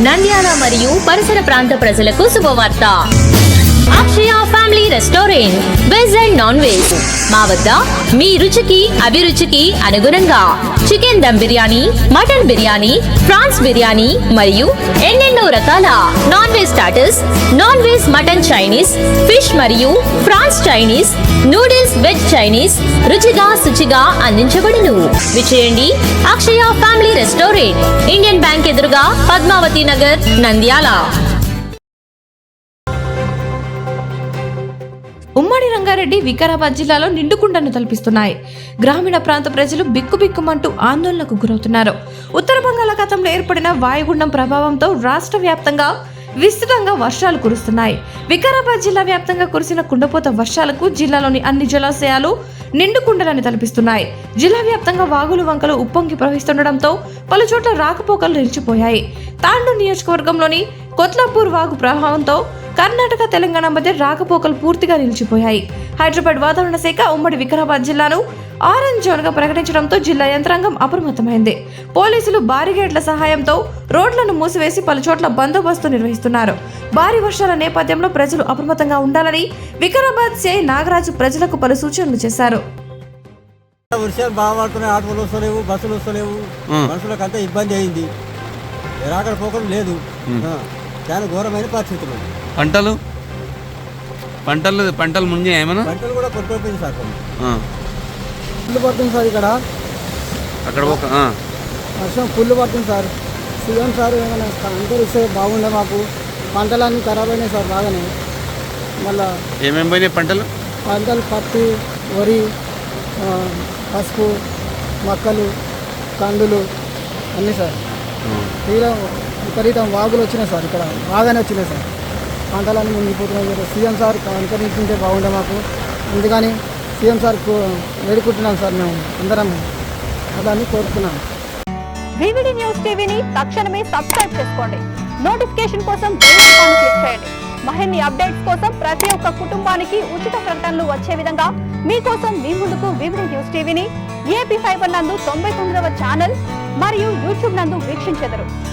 నంద్యాల మరియు పరిసర ప్రాంత ప్రజలకు శుభవార్త. Akshaya family restaurant veg and non veg మా వద్ద మీ రుచికి అభిరుచికి అనుగుణంగా chicken dum biryani, mutton biryani, prawns biryani మరియు ఎన్నెన్నో రకాల non veg starters, non veg mutton Chinese, fish మరియు prawns Chinese, noodles veg Chinese రుచిగా శుచిగా అందించబడును. విచేయండి Akshaya family restaurant, Indian Bank ఎదురుగా, పద్మావతి నగర్, నంద్యాల. ఉమ్మడి రంగారెడ్డి, వికారాబాద్ జిల్లాలో నిండుకుండను తలపిస్తున్నాయి. గ్రామీణ ప్రాంత ప్రజలు బిక్కుబిక్కుమంటూ ఆందోళనకు గురవుతున్నారు. ఉత్తర బంగాళాఖాతంలో ఏర్పడిన వాయుగుండం ప్రభావంతో రాష్ట్ర వ్యాప్తంగా విస్తృతంగా వర్షాలు కురుస్తున్నాయి. వికారాబాద్ జిల్లా వ్యాప్తంగా కురిసిన కుండపోత వర్షాలకు జిల్లాలోని అన్ని జలాశయాలు నిండుకుండలని తలపిస్తున్నాయి. జిల్లా వ్యాప్తంగా వాగులు వంకలు ఉప్పొంగి ప్రవహిస్తుండటంతో పలు చోట్ల రాకపోకలు నిలిచిపోయాయి. తాండూరు నియోజకవర్గంలోని కొత్లాపూర్ వాగు ప్రభావంతో కర్ణాటక, తెలంగాణ మధ్య రాకపోకలు పూర్తిగా నిలిచిపోయాయి. హైదరాబాద్ వాతావరణ శాఖ ఉమ్మడి వికారాబాద్ జిల్లాను ఆరెంజ్ జోన్ గా ప్రకటించడంతో జిల్లా యంత్రాంగం అప్రమత్తమైంది. పోలీసులు బారిగేట్ల సహాయంతో రోడ్లను మూసివేసి పలు చోట్ల బందోబస్తు నిర్వహిస్తున్నారు. భారీ వర్షాల నేపథ్యంలో ప్రజలు అప్రమత్తంగా ఉండాలని వికారాబాద్ సిఐ నాగరాజు ప్రజలకు పలు సూచనలు చేశారు. వర్షాలు బాగా పడుతున్నాయి, ఆటోలు వస్తలేవు, బస్సులు వస్తలేవు, మనుషులకు అంతా ఇబ్బంది అయింది. రాకడ పోకడం లేదు, చాలా ఘోరమైన పరిస్థితులు. పంటలు ముందే ఏమన్నా పంటలు కూడా కొట్టుకోపోయింది సార్. ఫుల్ పడుతుంది సార్, ఇక్కడ అక్కడ వర్షం ఫుల్ పడుతుంది సార్. సీఎం సార్ ఏమైనా అంతా ఇస్తే బాగుండే, మాకు పంటలన్నీ ఖరాబ్ అయినాయి సార్ బాగానే. మళ్ళీ ఏమేమి పోయినాయి పంటలు? పత్తి, వరి, పసుపు, మొక్కలు, కందులు అన్నీ సార్. తీరా విపరీతం వాగులు వచ్చినాయి సార్, ఇక్కడ బాగానే వచ్చినాయి సార్. పంటలన్నీ మునిగిపోతున్నాయి. సీఎం సార్ అనుకరించుంటే బాగుండే మాకు. అందుకని సీఎం సార్ వేడుకుంటున్నాం సార్, మేము అందరం అదాన్ని కోరుతున్నాం. వివిడి న్యూస్ టీవీని తక్షణమే సబ్స్క్రైబ్ చేసుకోండి. నోటిఫికేషన్ కోసం బెల్ ఐకాన్ క్లిక్ చేయండి. మరిన్ని అప్డేట్స్ కోసం ప్రతి ఒక్క కుటుంబానికి ఉచిత ప్రకటనలు వచ్చే విధంగా మీకోసం మీ ముందుకు వివిడి న్యూస్ టీవీని ఏపీ ఫైబర్ నందు 99వ ఛానల్ మరియు యూట్యూబ్ నందు వీక్షించెదరు.